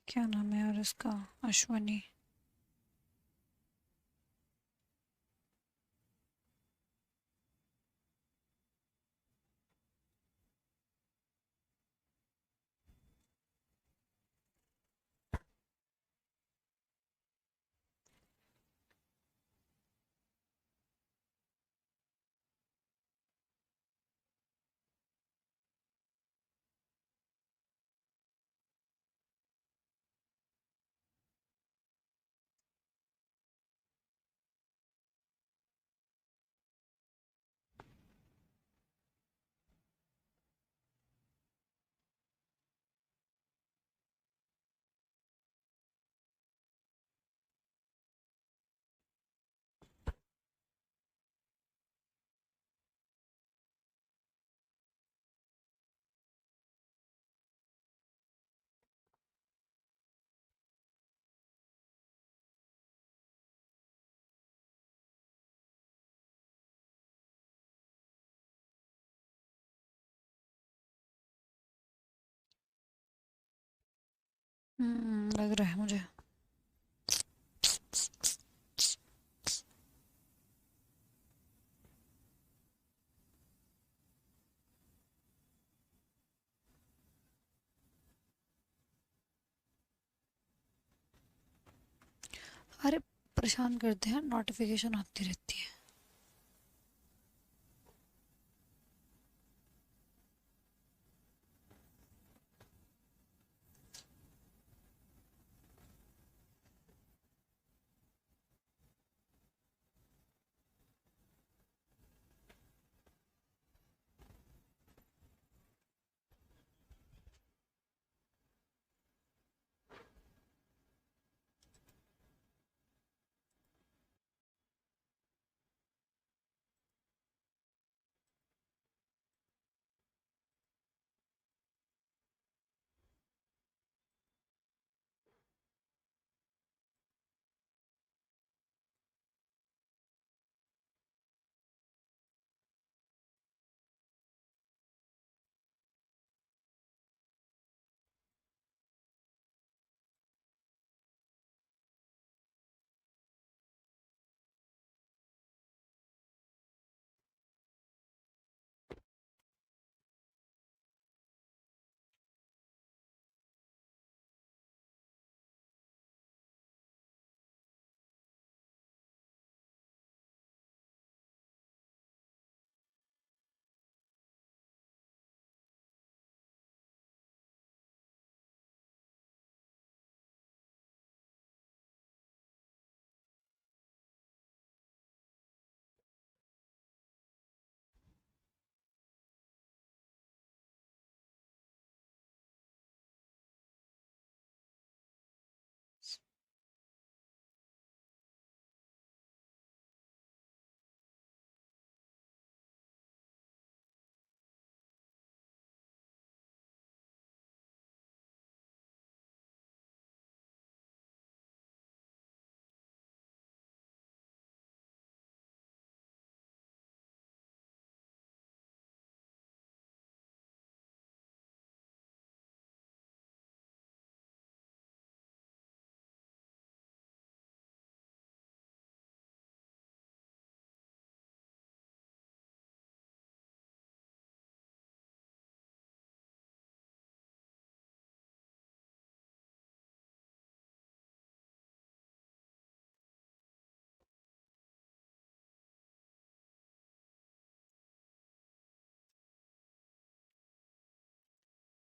क्या नाम है यार इसका? अश्वनी। लग रहा है मुझे। अरे परेशान करते हैं, नोटिफिकेशन आती रहती है।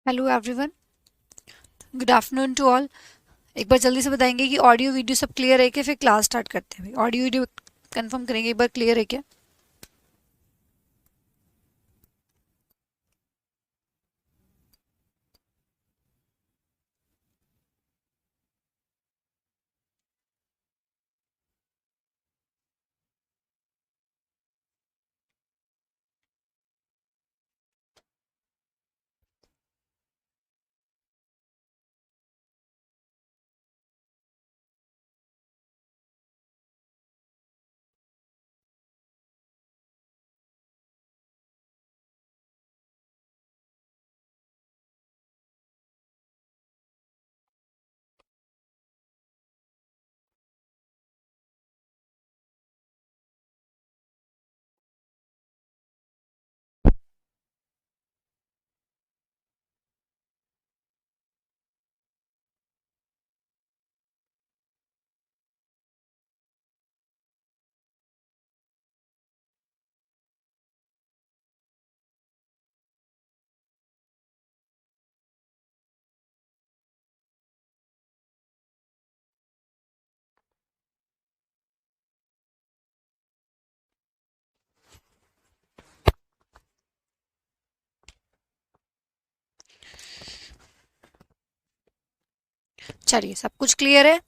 Hello everyone, good afternoon to all. एक बार जल्दी से बताएंगे कि ऑडियो वीडियो सब क्लियर है क्या? फिर क्लास स्टार्ट करते हैं। भाई ऑडियो वीडियो कंफर्म करेंगे एक बार, क्लियर है क्या? चलिए, सब कुछ क्लियर है,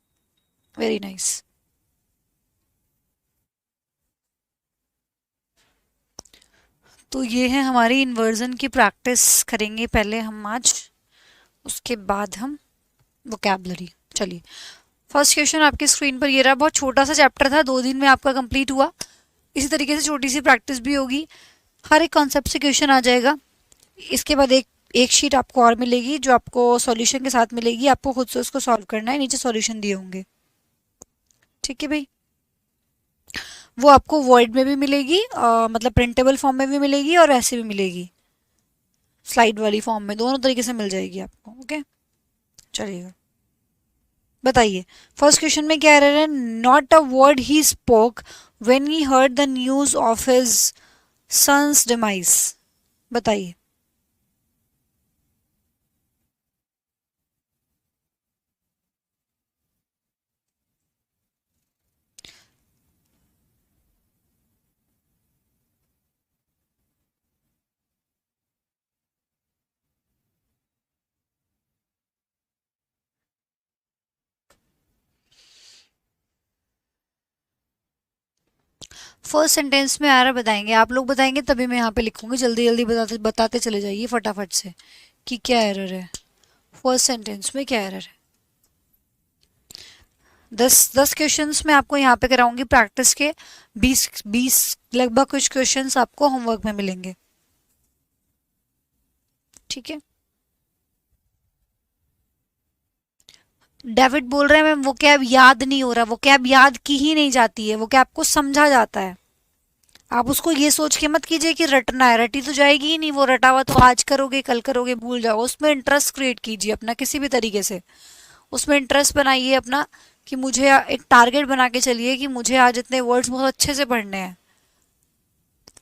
वेरी नाइस। तो ये है हमारी इन्वर्जन की प्रैक्टिस करेंगे पहले हम आज, उसके बाद हम वोकैबलरी। चलिए, फर्स्ट क्वेश्चन आपकी स्क्रीन पर ये रहा। बहुत छोटा सा चैप्टर था, 2 दिन में आपका कंप्लीट हुआ। इसी तरीके से छोटी सी प्रैक्टिस भी होगी, हर एक कॉन्सेप्ट से क्वेश्चन आ जाएगा। इसके बाद एक एक शीट आपको और मिलेगी जो आपको सॉल्यूशन के साथ मिलेगी, आपको खुद से उसको सॉल्व करना है, नीचे सॉल्यूशन दिए होंगे। ठीक है भाई, वो आपको वर्ड में भी मिलेगी, मतलब प्रिंटेबल फॉर्म में भी मिलेगी और ऐसे भी मिलेगी, स्लाइड वाली फॉर्म में, दोनों तरीके से मिल जाएगी आपको। ओके, चलिएगा, बताइए। फर्स्ट क्वेश्चन में क्या रह रहा है? Not a word he spoke when he heard the news of his son's demise. बताइए। फर्स्ट सेंटेंस में आ रहा, बताएंगे आप लोग, बताएंगे तभी मैं यहाँ पे लिखूंगी। जल्दी जल्दी बताते बताते चले जाइए फटाफट से कि क्या एरर है, फर्स्ट सेंटेंस में क्या एरर है। 10 क्वेश्चंस मैं आपको यहाँ पे कराऊंगी प्रैक्टिस के, 20 लगभग कुछ क्वेश्चंस आपको होमवर्क में मिलेंगे। ठीक है, डेविड बोल रहे हैं मैम वो कैब याद नहीं हो रहा, वो कैब याद की ही नहीं जाती है, वो कैब को समझा जाता है। आप उसको ये सोच के मत कीजिए कि रटना है, रटी तो जाएगी ही नहीं, वो रटा हुआ तो आज करोगे कल करोगे भूल जाओ। उसमें इंटरेस्ट क्रिएट कीजिए अपना किसी भी तरीके से, उसमें इंटरेस्ट बनाइए अपना, कि मुझे एक टारगेट बना के चलिए कि मुझे आज इतने वर्ड्स बहुत अच्छे से पढ़ने हैं।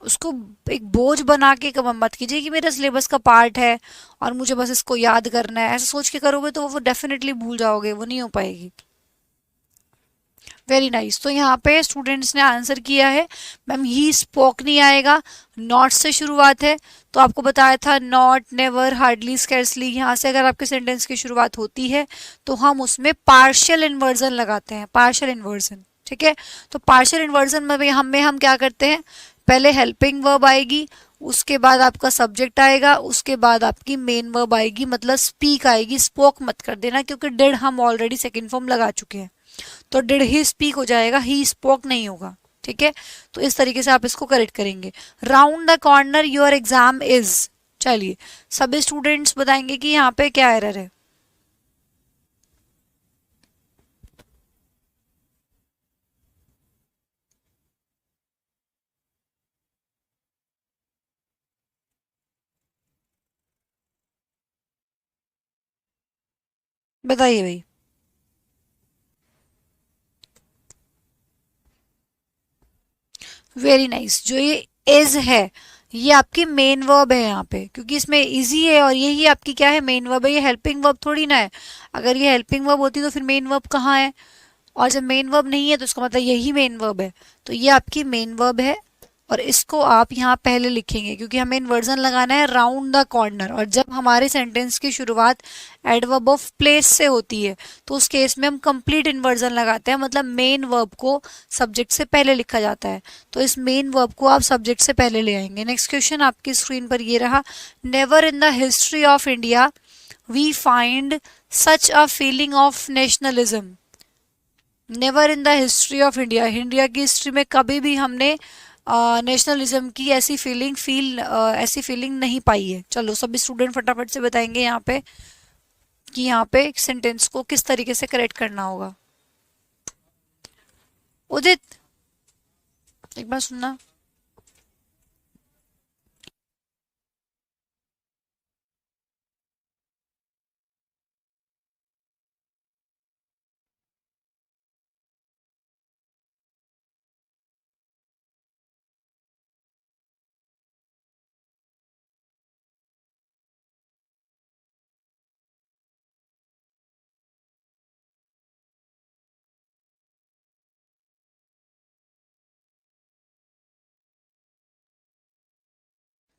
उसको एक बोझ बना के मत कीजिए कि मेरा सिलेबस का पार्ट है और मुझे बस इसको याद करना है, ऐसा सोच के करोगे तो वो डेफिनेटली भूल जाओगे, वो नहीं हो पाएगी। वेरी नाइस तो यहाँ पे स्टूडेंट्स ने आंसर किया है। मैम ही स्पोक नहीं आएगा, नॉट से शुरुआत है, तो आपको बताया था नॉट, नेवर, हार्डली, स्कैर्सली, यहाँ से अगर आपके सेंटेंस की शुरुआत होती है तो हम उसमें पार्शियल इन्वर्जन लगाते हैं, पार्शियल इन्वर्जन। ठीक है, तो पार्शियल इन्वर्जन में हम क्या करते हैं, पहले हेल्पिंग वर्ब आएगी, उसके बाद आपका सब्जेक्ट आएगा, उसके बाद आपकी मेन वर्ब आएगी, मतलब स्पीक आएगी। स्पोक मत कर देना क्योंकि डिड हम ऑलरेडी सेकेंड फॉर्म लगा चुके हैं, तो डिड ही स्पीक हो जाएगा, ही स्पोक नहीं होगा। ठीक है, तो इस तरीके से आप इसको करेक्ट करेंगे। Round the corner your exam is. चलिए, सभी स्टूडेंट्स बताएंगे कि यहाँ पे क्या एरर है। बताइए भाई। वेरी नाइस, जो ये इज है ये आपकी मेन वर्ब है यहाँ पे, क्योंकि इसमें इजी है और यही आपकी क्या है, मेन वर्ब है। ये हेल्पिंग वर्ब थोड़ी ना है, अगर ये हेल्पिंग वर्ब होती तो फिर मेन वर्ब कहाँ है, और जब मेन वर्ब नहीं है तो इसका मतलब यही मेन वर्ब है, तो ये आपकी मेन वर्ब है। और इसको आप यहाँ पहले लिखेंगे क्योंकि हमें इन्वर्जन लगाना है राउंड द कॉर्नर, और जब हमारे सेंटेंस की शुरुआत एडवर्ब ऑफ प्लेस से होती है तो उस केस में हम कंप्लीट इन्वर्जन लगाते हैं, मतलब मेन वर्ब को सब्जेक्ट से पहले लिखा जाता है, तो इस मेन वर्ब को आप सब्जेक्ट से पहले ले आएंगे। नेक्स्ट क्वेश्चन आपकी स्क्रीन पर ये रहा। Never in the history of India we find such a feeling of nationalism. Never in the history of India, India की हिस्ट्री में कभी भी हमने नेशनलिज्म की ऐसी फीलिंग नहीं पाई है। चलो सभी स्टूडेंट फटाफट से बताएंगे यहाँ पे कि यहाँ पे एक सेंटेंस को किस तरीके से करेक्ट करना होगा। उदित, एक बार सुनना।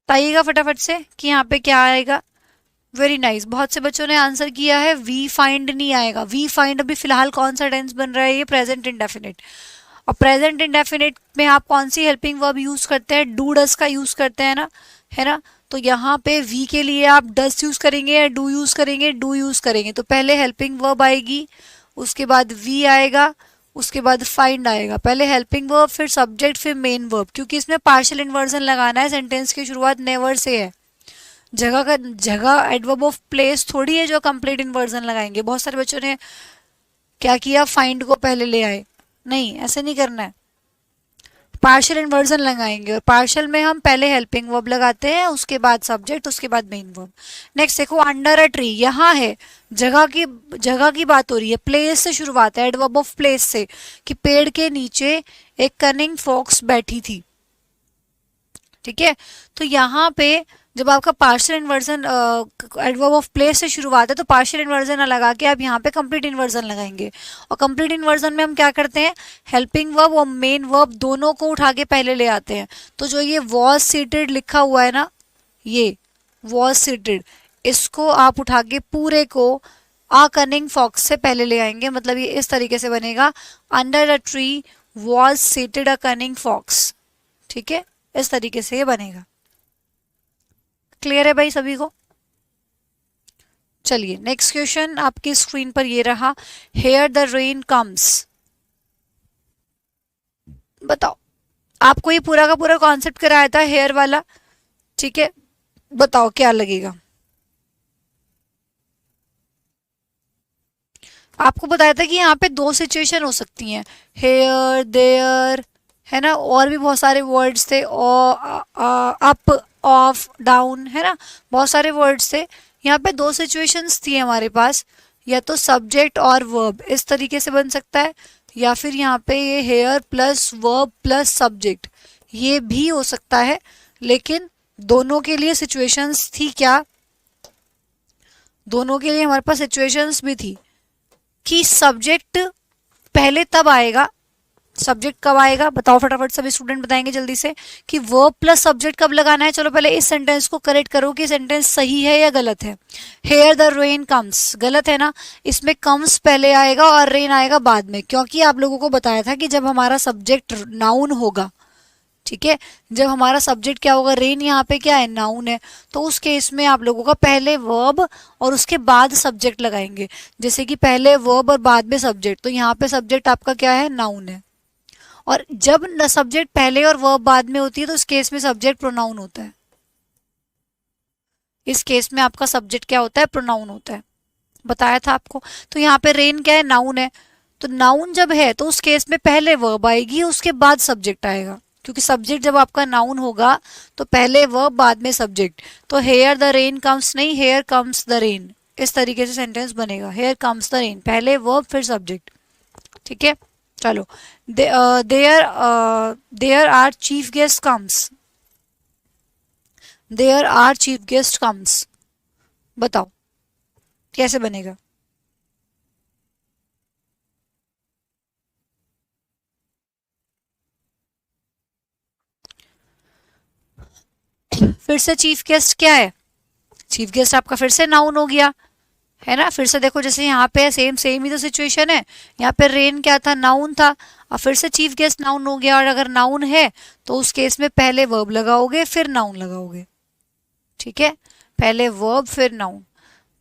बताइएगा फटाफट से कि यहाँ पे क्या आएगा। वेरी नाइस, बहुत से बच्चों ने आंसर किया है। वी फाइंड नहीं आएगा, वी फाइंड अभी फिलहाल कौन सा टेंस बन रहा है, ये प्रेजेंट इंडेफिनिट। और प्रेजेंट इंडेफिनिट में आप कौन सी हेल्पिंग वर्ब यूज करते हैं, डू डस का यूज करते हैं ना, है ना। तो यहाँ पे वी के लिए आप डस यूज करेंगे या डू यूज करेंगे, डू यूज करेंगे। तो पहले हेल्पिंग वर्ब आएगी, उसके बाद वी आएगा, उसके बाद फाइंड आएगा। पहले हेल्पिंग वर्ब, फिर सब्जेक्ट, फिर मेन वर्ब, क्योंकि इसमें पार्शियल इन्वर्जन लगाना है। सेंटेंस की शुरुआत नेवर से है। जगह एडवर्ब ऑफ प्लेस थोड़ी है जो कंप्लीट इन्वर्जन लगाएंगे। बहुत सारे बच्चों ने क्या किया, फाइंड को पहले ले आए। नहीं, ऐसे नहीं करना है, पार्शियल इन्वर्जन लगाएंगे। और पार्शियल में हम पहले हेल्पिंग वर्ब लगाते हैं, उसके बाद सब्जेक्ट, उसके बाद मेन वर्ब। नेक्स्ट देखो, अंडर अ ट्री, यहाँ है जगह की बात हो रही है। प्लेस से शुरुआत है, एडवर्ब ऑफ प्लेस से, कि पेड़ के नीचे एक कनिंग फॉक्स बैठी थी। ठीक है, तो यहाँ पे जब आपका partial inversion adverb of place से शुरुआत है, तो पार्शियल इन्वर्जन ना लगा के आप यहाँ पे कंप्लीट इन्वर्जन लगाएंगे। और कंप्लीट इन्वर्जन में हम क्या करते हैं, हेल्पिंग वर्ब और मेन वर्ब दोनों को उठा के पहले ले आते हैं। तो जो ये वॉज सीटेड लिखा हुआ है ना, ये वॉज सीटेड, इसको आप उठा के पूरे को आ कनिंग फॉक्स से पहले ले आएंगे। मतलब ये इस तरीके से बनेगा, under a tree was seated a cunning fox. ठीक है, इस तरीके से ये बनेगा। क्लियर है भाई सभी को। चलिए नेक्स्ट क्वेश्चन आपकी स्क्रीन पर ये रहा, हेयर द रेन कम्स। बताओ, आपको ये पूरा का पूरा कॉन्सेप्ट कराया था हेयर वाला, ठीक है, बताओ क्या लगेगा। आपको बताया था कि यहाँ पे दो सिचुएशन हो सकती हैं, हेयर, देयर, है ना, और भी बहुत सारे वर्ड्स थे, अप, ऑफ, डाउन, है ना, बहुत सारे वर्ड्स थे। यहाँ पे दो सिचुएशंस थी हमारे पास, या तो सब्जेक्ट और वर्ब इस तरीके से बन सकता है, या फिर यहाँ पे ये here plus verb plus subject, ये भी हो सकता है। लेकिन दोनों के लिए सिचुएशंस थी क्या, दोनों के लिए हमारे पास सिचुएशंस भी थी कि सब्जेक्ट पहले तब आएगा। सब्जेक्ट कब आएगा बताओ फटाफट, सभी स्टूडेंट बताएंगे जल्दी से कि वर्ब प्लस सब्जेक्ट कब लगाना है। चलो पहले इस सेंटेंस को करेक्ट करो कि सेंटेंस सही है या गलत है। हेयर द रेन कम्स, गलत है ना, इसमें कम्स पहले आएगा और रेन आएगा बाद में, क्योंकि आप लोगों को बताया था कि जब हमारा सब्जेक्ट नाउन होगा, ठीक है, जब हमारा सब्जेक्ट क्या होगा, रेन यहाँ पे क्या है, नाउन है, तो उस केस में आप लोगों का पहले वर्ब और उसके बाद सब्जेक्ट लगाएंगे। जैसे कि पहले वर्ब और बाद में सब्जेक्ट, तो यहाँ पे सब्जेक्ट आपका क्या है, नाउन है। और जब सब्जेक्ट पहले और वर्ब बाद में होती है तो इस केस में सब्जेक्ट प्रोनाउन होता है। इस केस में आपका सब्जेक्ट क्या होता है, प्रोनाउन होता है, बताया था आपको। तो यहाँ पे रेन क्या है, नाउन है। तो नाउन जब है तो उस केस में पहले वर्ब आएगी, उसके बाद सब्जेक्ट आएगा, क्योंकि सब्जेक्ट जब आपका नाउन होगा तो पहले वर्ब बाद में सब्जेक्ट। तो हेयर द रेन कम्स नहीं, हेयर कम्स द रेन, इस तरीके से सेंटेंस बनेगा, हेयर कम्स द रेन, पहले वर्ब फिर सब्जेक्ट। ठीक है, चलो, there are chief guest comes, there are chief guest comes, बताओ कैसे बनेगा। फिर से चीफ गेस्ट क्या है, चीफ गेस्ट आपका फिर से नाउन हो गया, है ना। फिर से देखो, जैसे यहाँ पे सेम सेम ही तो सिचुएशन है, यहाँ पे रेन क्या था, नाउन था, और फिर से चीफ गेस्ट नाउन हो गया। और अगर नाउन है तो उस केस में पहले वर्ब लगाओगे फिर नाउन लगाओगे। ठीक है, पहले वर्ब फिर नाउन।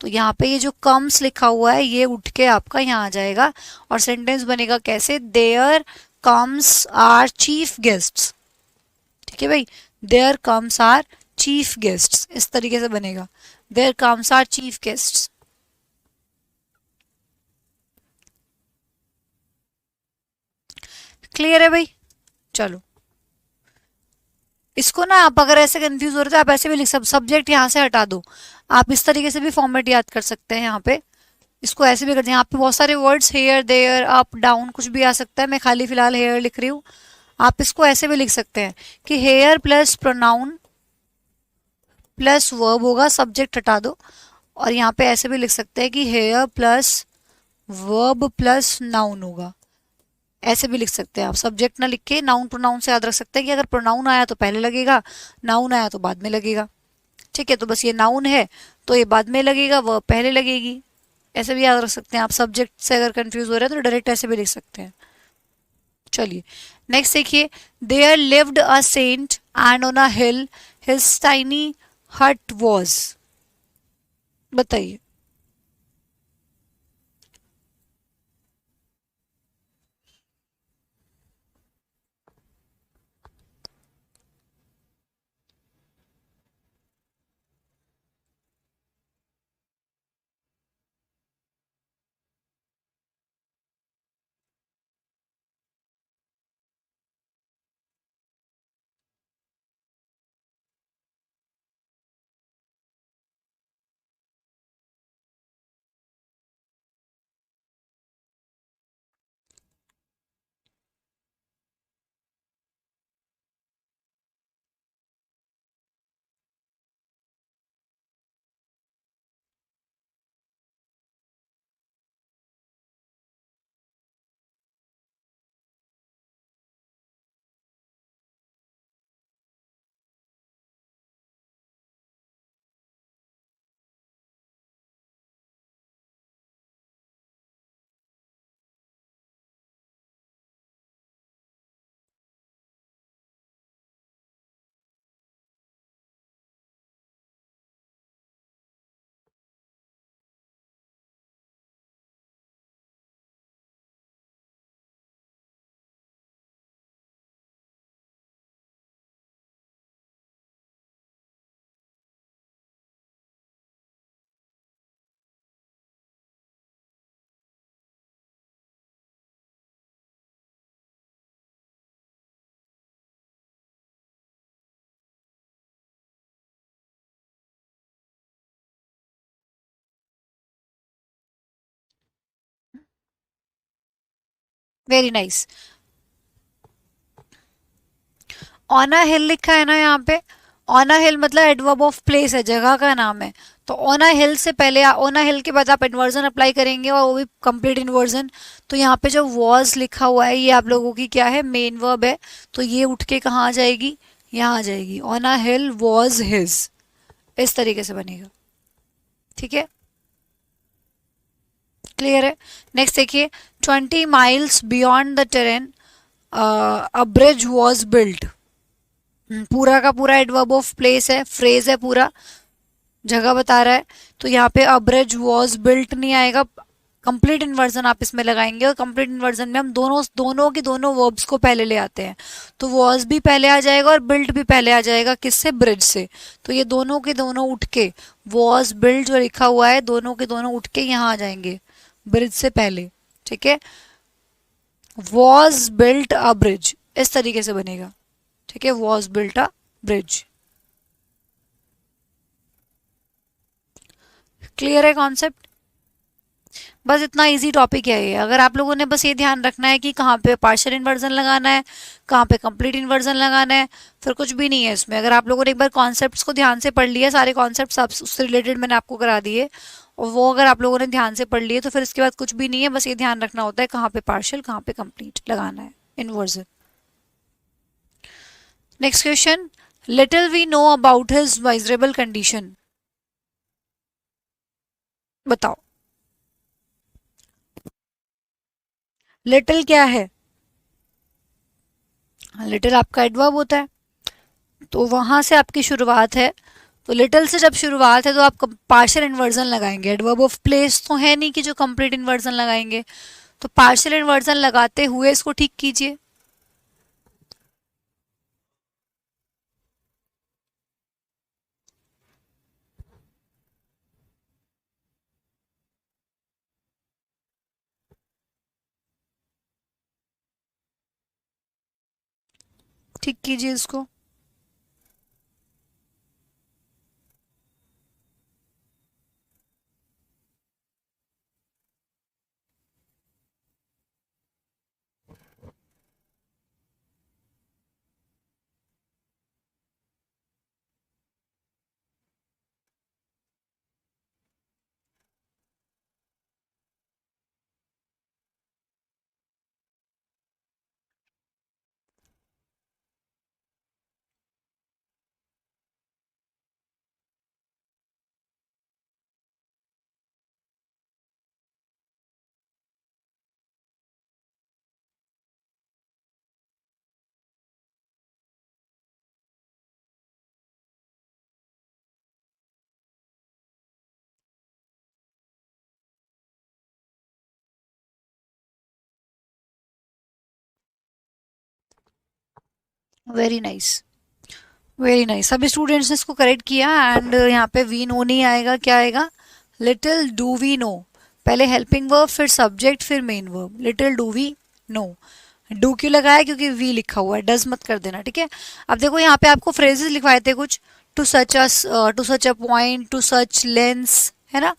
तो यहाँ पे ये जो कम्स लिखा हुआ है ये उठ के आपका यहाँ आ जाएगा और सेंटेंस बनेगा कैसे, there comes are chief guests. ठीक है भाई, there comes are chief guests, इस तरीके से बनेगा, there comes are chief guests. Clear है भाई। चलो, इसको ना आप अगर ऐसे कंफ्यूज हो रहे तो आप ऐसे भी लिख सकते, सब्जेक्ट यहाँ से हटा दो, आप इस तरीके से भी फॉर्मेट याद कर सकते हैं। यहाँ पे इसको ऐसे भी करते हैं, यहाँ पे बहुत सारे words, here, there, up, down, कुछ भी आ सकता है, मैं खाली फिलहाल हेयर लिख रही हूँ। आप इसको ऐसे भी लिख सकते हैं कि here plus pronoun plus verb होगा, सब्जेक्ट हटा दो। और यहाँ पे ऐसे भी लिख सकते हैं कि here plus verb plus noun होगा, ऐसे भी लिख सकते हैं आप। सब्जेक्ट ना लिख के नाउन प्रोनाउन से याद रख सकते हैं कि अगर प्रोनाउन आया तो पहले लगेगा, नाउन आया तो बाद में लगेगा। ठीक है, तो बस ये नाउन है तो ये बाद में लगेगा, वर्ब पहले लगेगी। ऐसे भी याद रख सकते हैं आप, सब्जेक्ट से अगर कंफ्यूज हो रहे हैं तो डायरेक्ट ऐसे भी लिख सकते हैं। चलिए नेक्स्ट देखिए, there lived a saint and on a hill his tiny hut was. बताइए। Very nice. On a hill लिखा है ना यहाँ पे, ऑन अ हिल मतलब एडवर्ब ऑफ प्लेस है, जगह का नाम है। तो ऑन अ हिल से पहले, ऑन अ हिल के बाद आप इन्वर्जन अप्लाई करेंगे और वो भी कंप्लीट इन्वर्जन। तो यहाँ पे जो वॉज लिखा हुआ है ये आप लोगों की क्या है, मेन वर्ब है। तो ये उठ के कहाँ आ जाएगी, यहाँ आ जाएगी। On a hill was his, इस तरीके से बनेगा। ठीक है, क्लियर है। नेक्स्ट देखिए, 20 miles beyond the terrain a bridge was built. पूरा का पूरा एडवर्ब ऑफ प्लेस है, फ्रेज है पूरा, जगह बता रहा है। तो यहाँ पे अ ब्रिज वॉज बिल्ट नहीं आएगा, कंप्लीट इन्वर्जन आप इसमें लगाएंगे। और कंप्लीट इन्वर्जन में हम दोनों दोनों की दोनों वर्ब्स को पहले ले आते हैं। तो वॉज भी पहले आ जाएगा और बिल्ट भी पहले आ जाएगा, किससे, ब्रिज से। तो ये दोनों के दोनों उठ के, वॉज बिल्ट जो लिखा हुआ है दोनों के दोनों उठ के यहाँ आ जाएंगे, ब्रिज से पहले। ठीक है, वॉज बिल्ट अ ब्रिज, इस तरीके से बनेगा। ठीक है, was built a bridge. Clear है कॉन्सेप्ट। बस इतना इजी टॉपिक है ये। अगर आप लोगों ने बस ये ध्यान रखना है कि कहाँ पे पार्शियल इन्वर्जन लगाना है, कहाँ पे कंप्लीट इन्वर्जन लगाना है, फिर कुछ भी नहीं है इसमें। अगर आप लोगों ने एक बार कॉन्सेप्ट्स को ध्यान से पढ़ लिया, सारे कॉन्सेप्ट्स आप उससे रिलेटेड मैंने आपको करा दिए, और वो अगर आप लोगों ने ध्यान से पढ़ लिए तो फिर इसके बाद कुछ भी नहीं है। बस ये ध्यान रखना होता है कहाँ पे पार्शियल कहाँ पे कंप्लीट लगाना है, inversion. Next question, little we know about his miserable condition. बताओ, लिटिल क्या है, लिटिल आपका एडवर्ब होता है, तो वहां से आपकी शुरुआत है। तो लिटिल से जब शुरुआत है तो आप पार्शियल इन्वर्जन लगाएंगे, एडवर्ब ऑफ प्लेस तो है नहीं कि जो कंप्लीट इन्वर्जन लगाएंगे। तो पार्शियल इन्वर्जन लगाते हुए इसको ठीक कीजिए। ठीक कीजिए इसको। Very nice, very nice. सभी स्टूडेंट्स ने इसको करेक्ट किया। एंड यहाँ पे वी नो नहीं आएगा, क्या आएगा? Little do we know. पहले हेल्पिंग वर्ब, फिर सब्जेक्ट, फिर main verb. Little do we know. Do क्यों लगाया? क्योंकि वी लिखा हुआ है, डज मत कर देना, ठीक है। अब देखो यहाँ पे आपको फ्रेजेस लिखवाए थे कुछ, to such a point, to such lengths, है ना।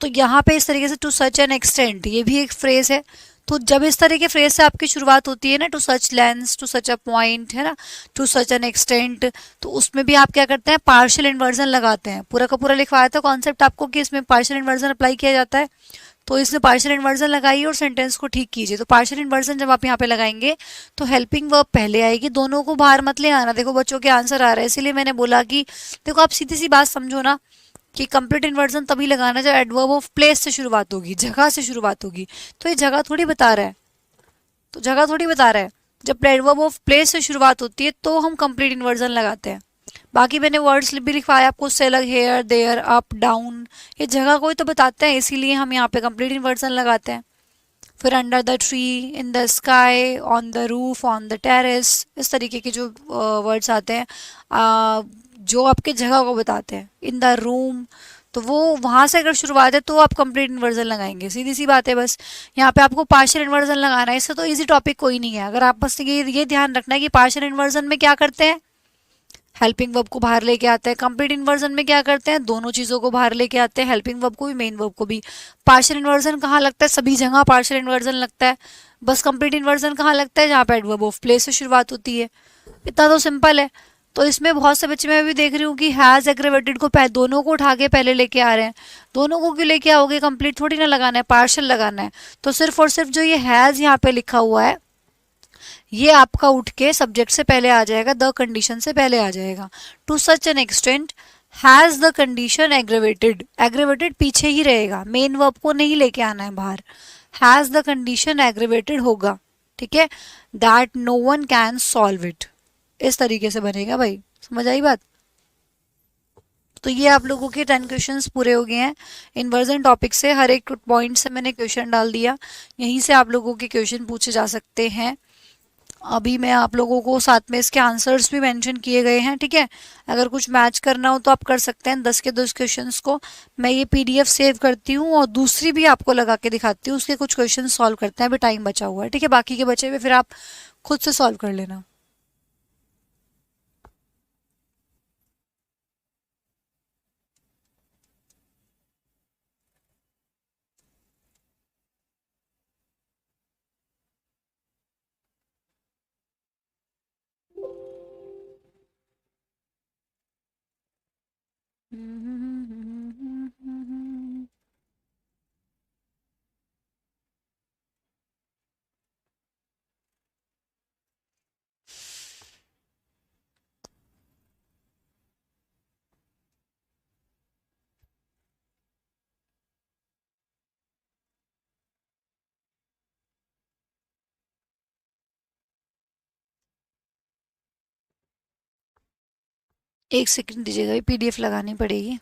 तो यहाँ पे इस तरीके से टू सच एन एक्सटेंट, ये भी एक फ्रेज है। तो जब इस तरह के फ्रेज से आपकी शुरुआत होती है ना, to such lengths, to such a point, है ना, टू सच एन एक्सटेंट, तो उसमें भी आप क्या करते हैं? पार्शियल इन्वर्जन लगाते हैं। पूरा का पूरा लिखवाया था कॉन्सेप्ट आपको कि इसमें पार्शियल इन्वर्जन अप्लाई किया जाता है। तो इसमें पार्शियल इन्वर्जन लगाइए और सेंटेंस को ठीक कीजिए। तो पार्शियल इन्वर्जन जब आप यहाँ पे लगाएंगे तो हेल्पिंग वर्ब पहले आएगी, दोनों को बाहर मत ले आना। देखो बच्चों के आंसर आ रहा है, इसीलिए मैंने बोला कि देखो आप सीधी सी बात समझो ना, कि कंप्लीट इन्वर्जन तभी लगाना जब एडवर्ब ऑफ प्लेस से शुरुआत होगी, जगह से शुरुआत होगी। तो ये जगह थोड़ी बता रहा है, तो जगह थोड़ी बता रहा है। जब एडवर्ब ऑफ प्लेस से शुरुआत होती है तो हम कंप्लीट इन्वर्जन लगाते हैं। बाकी मैंने वर्ड्स भी लिखवाया आपको, उससे अलग, हेयर, देयर, अप, डाउन, ये जगह को ही तो बताते हैं, इसीलिए हम यहाँ पे कंप्लीट इन्वर्जन लगाते हैं। फिर under the tree, in the sky, on the roof, on the terrace, इस तरीके के जो वर्ड्स आते हैं जो आपके जगह को बताते हैं। इन द रूम, तो वो वहां से अगर शुरुआत है तो आप कंप्लीट इन्वर्जन लगाएंगे, सीधी सी बात है। बस यहाँ पे आपको पार्शियल इन्वर्जन लगाना है, इससे तो इजी टॉपिक कोई नहीं है। अगर आप बस ये ध्यान रखना है कि पार्शियल इन्वर्जन में क्या करते हैं? हेल्पिंग वर्ब को बाहर लेके आते हैं। कंप्लीट इन्वर्जन में क्या करते हैं? दोनों चीजों को बाहर लेके आते हैं, हेल्पिंग वर्ब को भी, मेन वर्ब को भी। पार्शियल इन्वर्जन कहाँ लगता है? सभी जगह पार्शियल इन्वर्जन लगता है। बस कंप्लीट इन्वर्जन कहाँ लगता है? जहाँ पे एडवर्ब ऑफ प्लेस से शुरुआत होती है। इतना तो सिंपल है। तो इसमें बहुत से बच्चे मैं भी देख रही हूँ कि हैज एग्रेवेटेड को दोनों को उठा के पहले लेके आ रहे हैं। दोनों को क्यों लेके आओगे? कंप्लीट थोड़ी ना लगाना है, पार्शियल लगाना है। तो सिर्फ और सिर्फ जो ये हैज यहाँ पे लिखा हुआ है, ये आपका उठ के सब्जेक्ट से पहले आ जाएगा, द कंडीशन से पहले आ जाएगा। To such an extent has the condition aggravated, aggravated पीछे ही रहेगा, मेन वर्ब को नहीं लेके आना है बाहर। हैज द कंडीशन एग्रेवेटेड होगा, ठीक है। That no one can solve it, इस तरीके से बनेगा भाई। समझ आई बात? तो ये आप लोगों के 10 क्वेश्चंस पूरे हो गए हैं। इन्वर्जन टॉपिक से हर एक पॉइंट से मैंने क्वेश्चन डाल दिया, यहीं से आप लोगों के क्वेश्चन पूछे जा सकते हैं। अभी मैं आप लोगों को साथ में इसके आंसर्स भी मेंशन किए गए हैं, ठीक है। अगर कुछ मैच करना हो तो आप कर सकते हैं। 10 के 10 क्वेश्चंस को मैं ये पीडीएफ सेव करती हूँ और दूसरी भी आपको लगा के दिखाती हूँ, उसके कुछ क्वेश्चन सॉल्व करते हैं। अभी टाइम बचा हुआ है, ठीक है। बाकी के बचे हुए फिर आप खुद से सॉल्व कर लेना। एक सेकंड दीजिएगा, ये पीडीएफ लगानी पड़ेगी।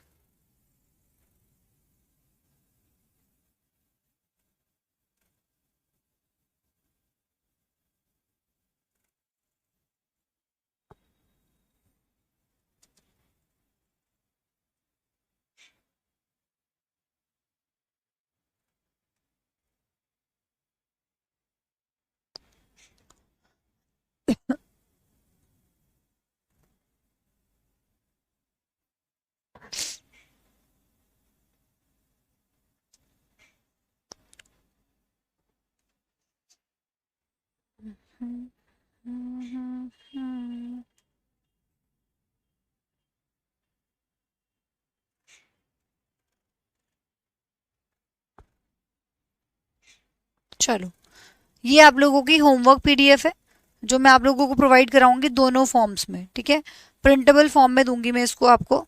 चलो, ये आप लोगों की होमवर्क पीडीएफ है, जो मैं आप लोगों को प्रोवाइड कराऊंगी दोनों फॉर्म्स में, ठीक है। प्रिंटेबल फॉर्म में दूंगी मैं इसको आपको,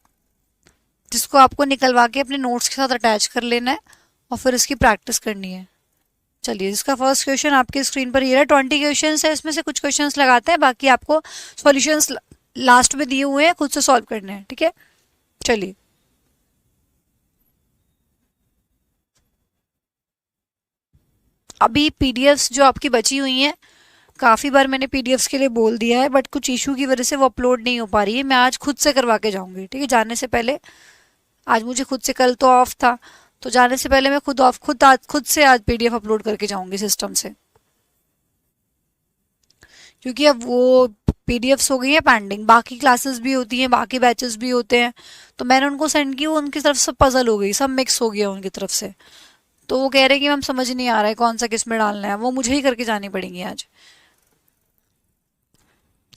जिसको आपको निकलवा के अपने नोट्स के साथ अटैच कर लेना है और फिर इसकी प्रैक्टिस करनी है। चलिए, इसका फर्स्ट क्वेश्चन आपके स्क्रीन पर ये रहा। 20 क्वेश्चन है, इसमें से कुछ क्वेश्चन लगाते हैं, बाकी आपको सॉल्यूशंस लास्ट में दिए हुए हैं, खुद से सॉल्व करने हैं, ठीक है। चलिए, अभी पीडीएफ्स जो आपकी बची हुई हैं काफ़ी बार मैंने पीडीएफ्स के लिए बोल दिया है, बट कुछ इशू की वजह से वो अपलोड नहीं हो पा रही है। मैं आज खुद से करवा के जाऊंगी, ठीक है, जाने से पहले। आज मुझे खुद से, कल तो ऑफ था, तो जाने से पहले मैं खुद से आज पीडीएफ अपलोड करके जाऊंगी सिस्टम से, क्योंकि अब वो पीडीएफ्स हो गई हैं पेंडिंग, बाकी क्लासेस भी होती हैं, बाकी बैचेस भी होते हैं। तो मैंने उनको सेंड की, वो उनकी तरफ से पजल हो गई, सब मिक्स हो गया उनकी तरफ से। तो वो कह रहे हैं कि मैम समझ नहीं आ रहा है कौन सा किस में डालना है, वो मुझे ही करके जानी पड़ेंगी आज।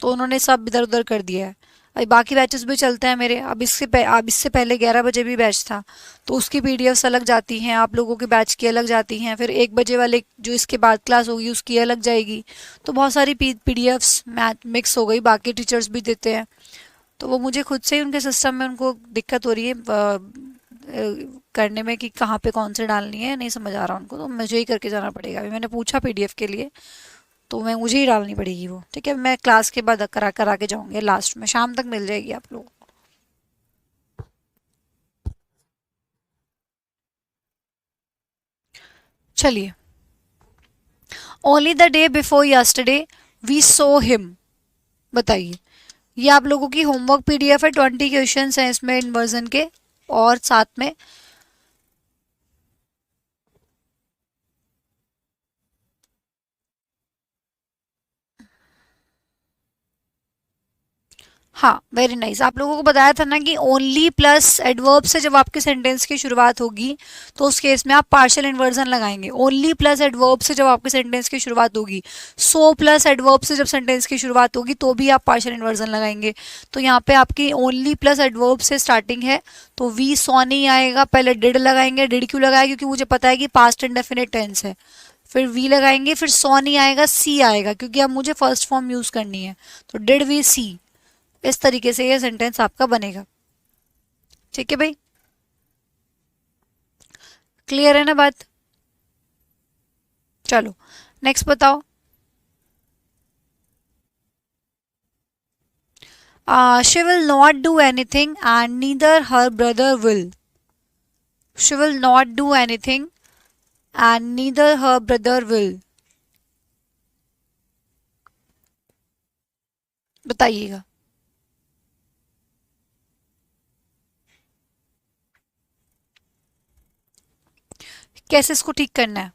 तो उन्होंने सब इधर उधर कर दिया है। अभी बाकी बैचेस भी चलते हैं मेरे। अब इससे पहले 11 बजे भी बैच था, तो उसकी पीडीएफ्स अलग जाती हैं, आप लोगों के बैच की अलग जाती हैं, फिर 1 बजे वाले जो इसके बाद क्लास होगी उसकी अलग जाएगी। तो बहुत सारी पीडीएफ्स मैच मिक्स हो गई, बाकी टीचर्स भी देते हैं। तो वो मुझे खुद से ही उनके सिस्टम में उनको दिक्कत हो रही है करने में कि कहाँ पे कौन से डालनी है, नहीं समझ आ रहा उनको, तो मुझे ही करके जाना पड़ेगा। अभी मैंने पूछा पीडीएफ के लिए, तो मैं मुझे ही डालनी पड़ेगी वो, ठीक है। मैं क्लास के बाद करा के जाऊंगी, लास्ट में शाम तक मिल जाएगी आप लोगों को। चलिए, only the day before yesterday we saw him. बताइए, ये आप लोगों की होमवर्क पीडीएफ है, 20 क्वेश्चन हैं इसमें इन्वर्जन के, और साथ में हाँ, वेरी नाइस। आप लोगों को बताया था ना कि ओनली प्लस एडवर्ब से जब आपके सेंटेंस की शुरुआत होगी, तो उस केस में आप पार्शियल इन्वर्जन लगाएंगे। ओनली प्लस एडवर्ब से जब आपके सेंटेंस की शुरुआत होगी, सो प्लस एडवर्ब से जब सेंटेंस की शुरुआत होगी, तो भी आप पार्शियल इन्वर्जन लगाएंगे। तो यहाँ पे आपकी ओनली प्लस एडवर्ब से स्टार्टिंग है, तो वी सॉ नहीं आएगा, पहले डिड लगाएंगे। डिड क्यों लगाया? क्योंकि मुझे पता है कि पास्ट इंडेफिनिट टेंस है। फिर वी लगाएंगे, फिर सॉ नहीं आएगा, सी आएगा, क्योंकि अब मुझे फर्स्ट फॉर्म यूज करनी है। तो डिड वी सी, इस तरीके से ये सेंटेंस आपका बनेगा। ठीक है भाई, क्लियर है ना बात? चलो नेक्स्ट बताओ। She will not do anything and neither her brother will. She will not do anything and neither her brother will. बताइएगा। कैसे इसको ठीक करना है?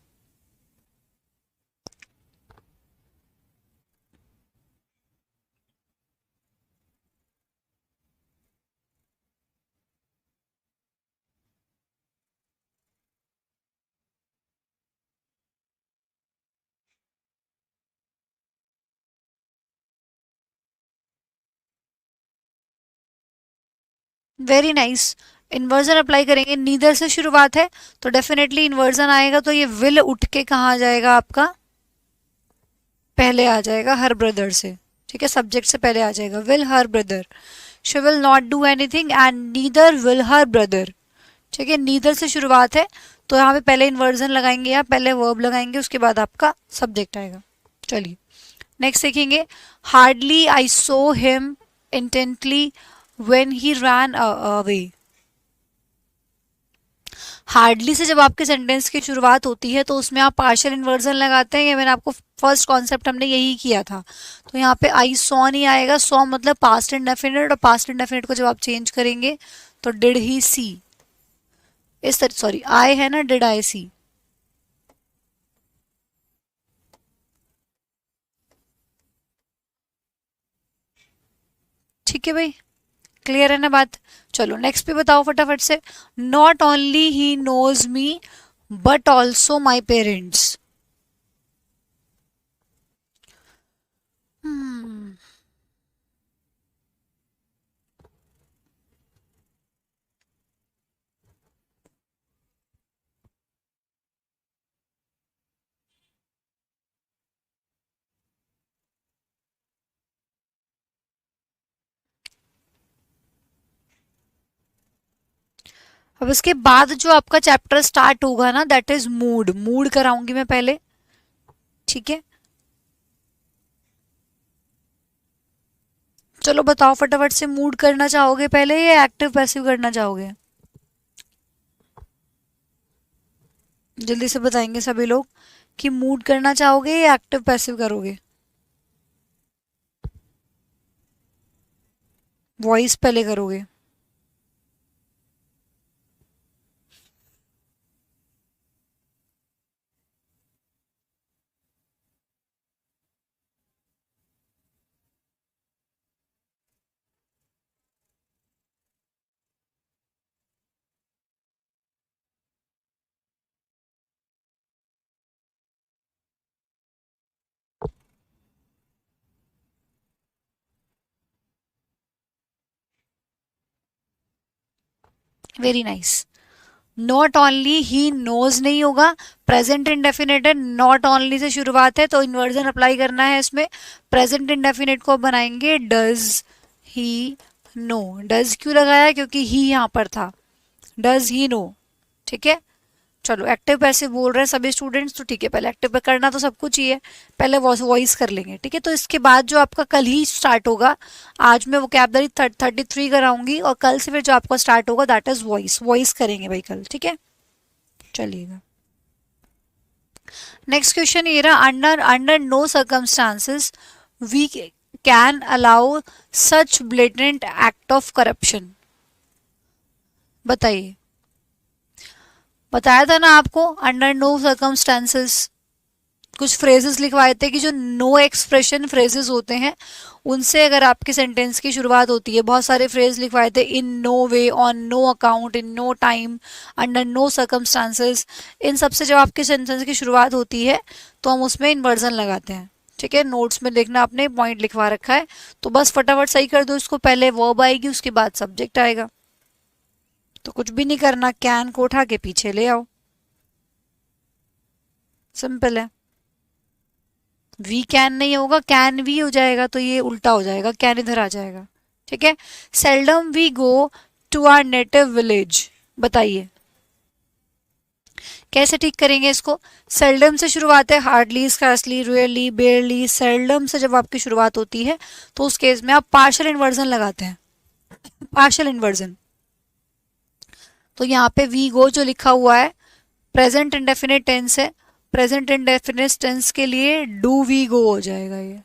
Very nice. इन्वर्जन अप्लाई करेंगे, नीदर से शुरुआत है तो डेफिनेटली इन्वर्जन आएगा, तो ये विल उठ के कहाँ आ जाएगा आपका? पहले आ जाएगा हर ब्रदर से। ठीक है, सब्जेक्ट से पहले आ जाएगा will her brother. She will not do anything and neither will her brother. ठीक है, नीदर से शुरुआत है, तो यहाँ पे पहले इन्वर्जन लगाएंगे या पहले वर्ब लगाएंगे, उसके बाद आपका सब्जेक्ट आएगा। चलिए नेक्स्ट देखेंगे। Hardly I saw him intently when he ran away. Hardly से जब आपके सेंटेंस की शुरुआत होती है, तो उसमें आप पार्शियल इन्वर्जन लगाते हैं। ये मैंने आपको फर्स्ट कॉन्सेप्ट हमने यही किया था। तो यहाँ पे आई सॉ नहीं आएगा, सॉ मतलब पास्ट इंडेफिनिट, और पास्ट इंडेफिनिट को जब आप चेंज करेंगे तो डिड ही सी, इस तरह, सॉरी आई है ना, डिड आई सी। ठीक है भाई, क्लियर है ना बात? चलो नेक्स्ट पे बताओ फटाफट से। Not only he knows me but also my parents. अब इसके बाद जो आपका चैप्टर स्टार्ट होगा ना, दैट इज मूड। मूड कराऊंगी मैं पहले, ठीक है। चलो बताओ फटाफट से, मूड करना चाहोगे पहले या एक्टिव पैसिव करना चाहोगे? जल्दी से बताएंगे सभी लोग कि मूड करना चाहोगे या एक्टिव पैसिव करोगे। वॉइस पहले करोगे? Very nice. Not only he knows नहीं होगा, प्रेजेंट इंडेफिनेट है, नॉट ओनली से शुरुआत है तो इन्वर्जन अप्लाई करना है इसमें। प्रेजेंट इंडेफिनेट को बनाएंगे डज ही नो। डज क्यों लगाया? क्योंकि ही यहाँ पर था, डज ही नो। ठीक है, चलो एक्टिव पैसिव बोल रहे हैं सभी स्टूडेंट्स, तो ठीक है, पहले एक्टिव पे करना तो सब कुछ ही है, पहले वॉइस कर लेंगे। ठीक है, तो इसके बाद जो आपका कल ही स्टार्ट होगा, आज मैं वोकैबुलरी 33 कराऊंगी और कल से फिर जो आपका स्टार्ट होगा दैट इज वॉइस। वॉइस करेंगे भाई कल। ठीक है, चलिएगा। नेक्स्ट क्वेश्चन ये रहा, under under no circumstances we can allow such blatant act of corruption. बताइए, बताया था ना आपको, अंडर नो सर्कमस्टांसेस कुछ फ्रेजेस लिखवाए थे कि जो नो एक्सप्रेशन फ्रेजेस होते हैं उनसे अगर आपके सेंटेंस की शुरुआत होती है, बहुत सारे फ्रेज लिखवाए थे, in no way, on no account, in no time, under no circumstances, इन सब से जब आपके सेंटेंस की शुरुआत होती है तो हम उसमें इन्वर्जन लगाते हैं। ठीक है, नोट्स में देखना आपने पॉइंट लिखवा रखा है, तो बस फटाफट सही कर दो इसको, पहले वर्ब आएगी उसके बाद सब्जेक्ट आएगा, तो कुछ भी नहीं करना, कैन को उठा के पीछे ले आओ, सिंपल है। वी कैन नहीं होगा, कैन वी हो जाएगा, तो ये उल्टा हो जाएगा, कैन इधर आ जाएगा। ठीक है, seldom we go to our native village. बताइए कैसे ठीक करेंगे इसको। सेल्डम से शुरुआत है, hardly, scarcely, rarely, barely, seldom से जब आपकी शुरुआत होती है तो उस केस में आप पार्शियल इन्वर्जन लगाते हैं, पार्शियल इन्वर्जन। तो यहाँ पे वी गो जो लिखा हुआ है प्रेजेंट इंडेफिनिट टेंस है, प्रेजेंट इंडेफिनिट टेंस के लिए डू वी गो हो जाएगा ये।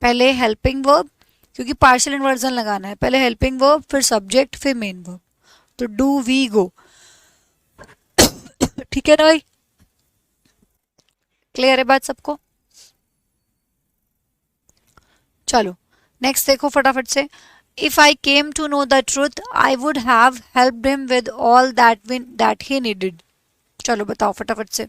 पहले हेल्पिंग वर्ब, क्योंकि पार्शियल इन्वर्जन लगाना है, पहले हेल्पिंग वर्ब फिर सब्जेक्ट फिर मेन वर्ब, तो डू वी गो। ठीक है ना भाई, क्लियर है बात सबको? चलो नेक्स्ट देखो फटाफट से। If I came to know the truth I would have helped him with all that he needed. चलो बताओ फटाफट से।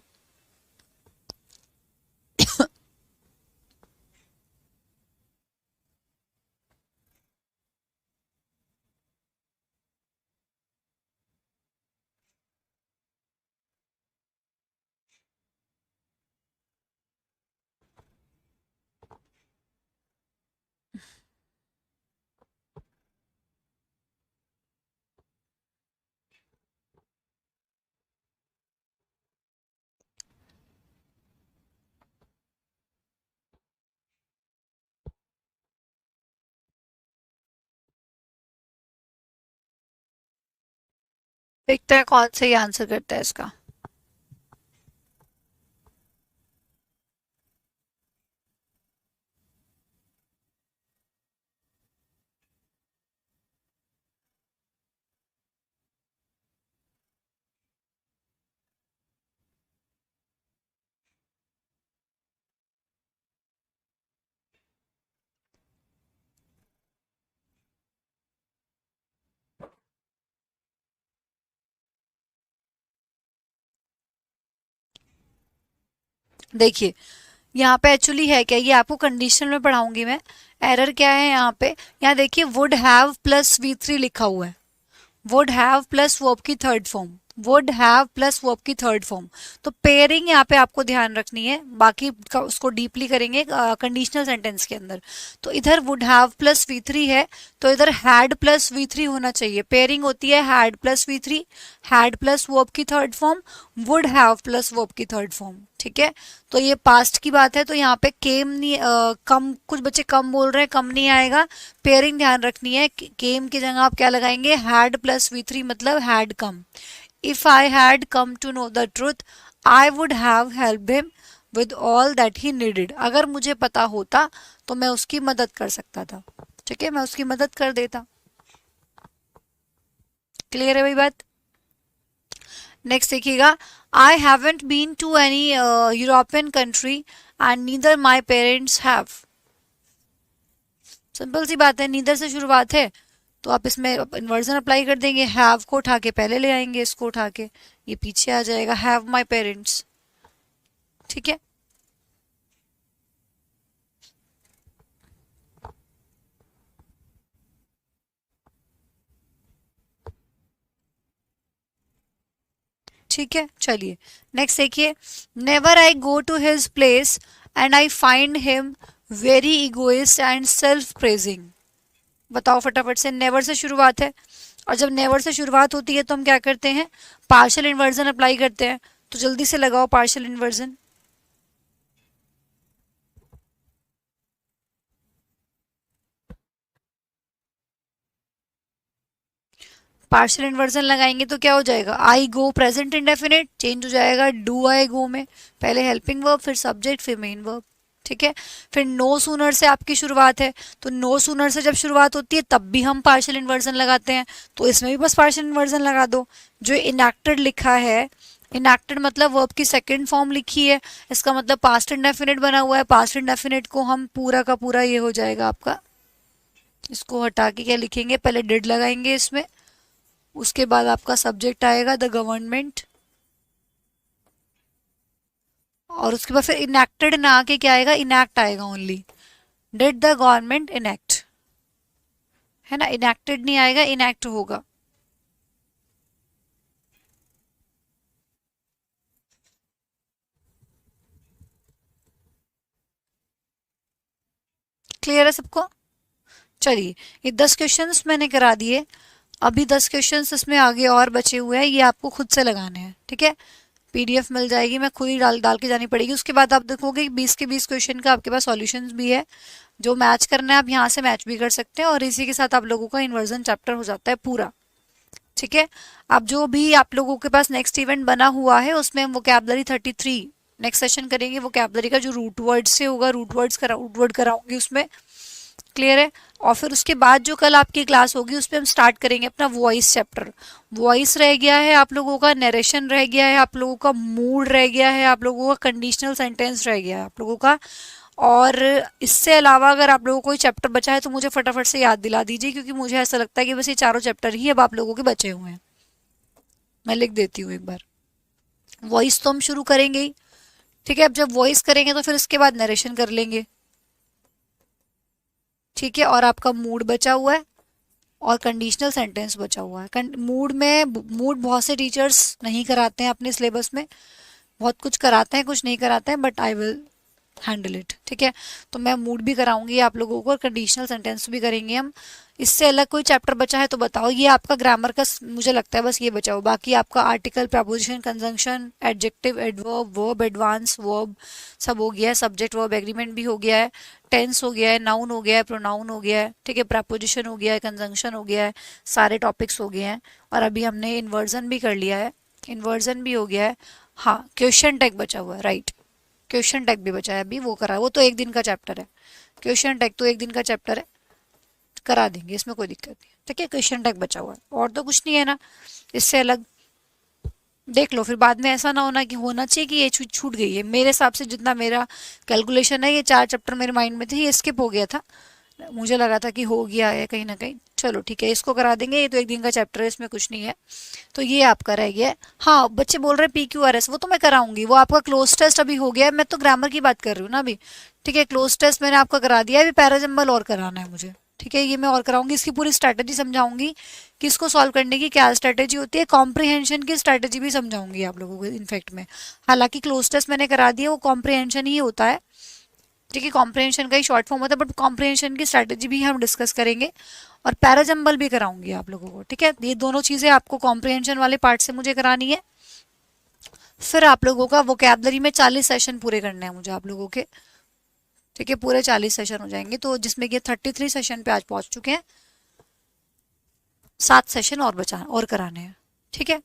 देखते हैं कौन सही आंसर करता है इसका। देखिए यहाँ पे एक्चुअली है क्या, ये आपको कंडीशनल में पढ़ाऊंगी मैं। एरर क्या है यहाँ पे, यहाँ देखिए वुड हैव प्लस V3 लिखा हुआ है, वुड हैव प्लस वर्ब की third form, would have plus verb की थर्ड फॉर्म। तो पेयरिंग यहाँ पे आपको ध्यान रखनी है, बाकी का उसको डीपली करेंगे कंडीशनल सेंटेंस के अंदर। तो इधर वुड हैव प्लस V3 है, तो इधर हैड प्लस V3 होना चाहिए। पेयरिंग होती है had plus V3, had plus verb की third form, would have plus verb की थर्ड फॉर्म। ठीक है, तो ये पास्ट की बात है, तो यहाँ पे केम नहीं, कम, कुछ बच्चे कम बोल रहे हैं, कम नहीं आएगा। पेयरिंग ध्यान रखनी है, केम की जगह आप क्या लगाएंगे, हैड प्लस V3 मतलब had come. If I had come to know the truth I would have help him with all that he needed. अगर मुझे पता होता तो मैं उसकी मदद कर सकता था। ठीक है, मैं उसकी मदद कर देता। क्लियर है भाई बात? नेक्स्ट देखिएगा, I haven't been to any European country and neither my parents have. Simple सी बात है, नीदर से शुरुआत है तो आप इसमें इन्वर्जन अप्लाई कर देंगे, हैव को उठा के पहले ले आएंगे, इसको उठा के ये पीछे आ जाएगा, हैव माई पेरेंट्स। ठीक है, ठीक है, चलिए नेक्स्ट देखिए, never I go to his place and I find him very egoist and self praising. बताओ फटाफट से, नेवर से शुरुआत है, और जब नेवर से शुरुआत होती है तो हम क्या करते हैं, पार्शियल इन्वर्जन अप्लाई करते हैं। तो जल्दी से लगाओ पार्शियल इन्वर्जन। पार्शियल इन्वर्जन लगाएंगे तो क्या हो जाएगा, आई गो प्रेजेंट इंडेफिनिट चेंज हो जाएगा डू आई गो में, पहले हेल्पिंग वर्ब फिर सब्जेक्ट फिर मेन वर्ब। ठीक है, फिर नो सूनर से आपकी शुरुआत है, तो नो सूनर से जब शुरुआत होती है तब भी हम पार्शियल इन्वर्जन लगाते हैं, तो इसमें भी बस पार्शियल इन्वर्जन लगा दो। जो इनएक्टेड लिखा है, इनएक्टेड मतलब वर्ब की सेकंड फॉर्म लिखी है, इसका मतलब पास्ट इंडेफिनिट बना हुआ है, पास्ट इंडेफिनिट को हम पूरा का पूरा ये हो जाएगा आपका, इसको हटा के क्या लिखेंगे, पहले डिड लगाएंगे इसमें, उसके बाद आपका सब्जेक्ट आएगा द गवर्नमेंट, और उसके बाद फिर इनएक्टेड ना आके क्या आएगा, इनएक्ट आएगा only, did the government enact, है ना, इनएक्टेड नहीं आएगा, इनएक्ट होगा। क्लियर है सबको? चलिए, ये 10 क्वेश्चंस मैंने करा दिए, अभी 10 क्वेश्चंस इसमें आगे और बचे हुए हैं, ये आपको खुद से लगाने हैं। ठीक है, पीडीएफ मिल जाएगी, मैं खुद ही डाल डाल के जानी पड़ेगी, उसके बाद आप देखोगे 20 के 20 क्वेश्चन का आपके पास सॉल्यूशंस भी है, जो मैच करना है आप यहाँ से मैच भी कर सकते हैं, और इसी के साथ आप लोगों का इन्वर्जन चैप्टर हो जाता है पूरा। ठीक है, अब जो भी आप लोगों के पास नेक्स्ट इवेंट बना हुआ है उसमें हम वोकैबुलरी 33 नेक्स्ट सेशन करेंगे, वोकैबुलरी का जो रूट वर्ड से होगा, रूट वर्ड कराऊंगी उसमें। क्लियर है? और फिर उसके बाद जो कल आपकी क्लास होगी उसपे हम स्टार्ट करेंगे अपना वॉइस चैप्टर। वॉइस रह गया है आप लोगों का, नरेशन रह गया है आप लोगों का, मूड रह गया है आप लोगों का, कंडीशनल सेंटेंस रह गया है आप लोगों का, और इससे अलावा अगर आप लोगों को कोई चैप्टर बचा है तो मुझे फटाफट से याद दिला दीजिए, क्योंकि मुझे ऐसा लगता है कि बस ये चारों चैप्टर ही अब आप लोगों के बचे हुए हैं। मैं लिख देती हूँ एक बार, वॉइस तो हम शुरू करेंगे ही। ठीक है, अब जब वॉइस करेंगे तो फिर इसके बाद नरेशन कर लेंगे। ठीक है, और आपका मूड बचा हुआ है और कंडीशनल सेंटेंस बचा हुआ है। मूड में, मूड बहुत से टीचर्स नहीं कराते हैं अपने सिलेबस में, बहुत कुछ कराते हैं कुछ नहीं कराते हैं, but I will handle it. ठीक है, तो मैं मूड भी कराऊंगी आप लोगों को और कंडीशनल सेंटेंस भी करेंगे हम। इससे अलग कोई चैप्टर बचा है तो बताओ, ये आपका ग्रामर का मुझे लगता है बस ये बचा हो, बाकी आपका article, preposition, conjunction, adjective, adverb, verb, advance verb सब हो गया है, सब्जेक्ट वर्ब एग्रीमेंट भी हो गया है, टेंस हो गया है, नाउन हो गया है, प्रोनाउन हो गया है, ठीक है, प्रपोजिशन हो गया है, कंजंक्शन हो गया है, सारे टॉपिक्स हो गए हैं, और अभी हमने इन्वर्जन भी कर लिया है, इन्वर्जन भी हो गया है। हाँ, क्वेश्चन टैग बचा हुआ है, राइट, क्वेश्चन टैग भी बचा है, अभी वो करा है, वो तो एक दिन का चैप्टर है, क्वेश्चन टैग तो एक दिन का चैप्टर है, करा देंगे, इसमें कोई दिक्कत नहीं। ठीक है, क्वेश्चन टैग बचा हुआ है, और तो कुछ नहीं है ना इससे अलग। देख लो, फिर बाद में ऐसा ना होना कि होना चाहिए कि ये छूट गई है। मेरे हिसाब से जितना मेरा कैलकुलेशन है, ये 4 चैप्टर मेरे माइंड में थे, ये स्किप हो गया था, मुझे लगा था कि हो गया है कहीं ना कहीं। चलो ठीक है, इसको करा देंगे, ये तो एक दिन का चैप्टर है, इसमें कुछ नहीं है, तो ये आपका रह गया है। हाँ, बच्चे बोल रहे हैं PQRS, वो तो मैं कराऊंगी, वो आपका क्लोज टेस्ट अभी हो गया है, मैं तो ग्रामर की बात कर रही हूँ ना अभी। ठीक है, क्लोज टेस्ट मैंने आपका करा दिया है, अभी पैराजम्बल और कराना है मुझे। ठीक है, ये मैं और कराऊंगी, इसकी पूरी स्ट्रैटेजी समझाऊंगी कि इसको सॉल्व करने की क्या स्ट्रैटेजी होती है, कॉम्प्रिहेंशन की स्ट्रैटेजी भी समझाऊंगी आप लोगों को इनफेक्ट में। हालांकि क्लोज टेस्ट मैंने करा दिया, वो कॉम्प्रिहेंशन ही होता है, ठीक है, कॉम्प्रिहेंशन का ही शॉर्ट फॉर्म होता है, बट कॉम्प्रिहेंशन की स्ट्रैटेजी भी हम डिस्कस करेंगे, और पैराजम्बल भी कराऊंगी आप लोगों को। ठीक है, ये दोनों चीजें आपको कॉम्प्रिहेंशन वाले पार्ट से मुझे करानी है। फिर आप लोगों का वोकैबलरी में 40 सेशन पूरे करने हैं मुझे आप लोगों के। ठीक है, पूरे 40 सेशन हो जाएंगे, तो जिसमें कि 33 सेशन पे आज पहुंच चुके हैं, 7 सेशन और बचा और कराने हैं। ठीक है,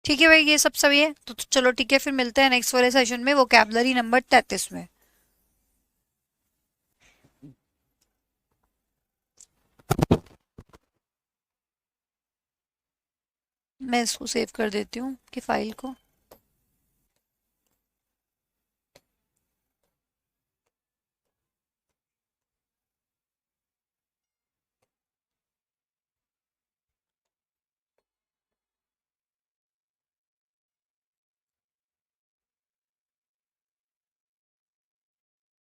ठीक है भाई, ये सब सही है तो चलो ठीक है, फिर मिलते हैं नेक्स्ट वाले सेशन में वोकैबुलरी नंबर 33 में। मैं इसको सेव कर देती हूँ कि फाइल को।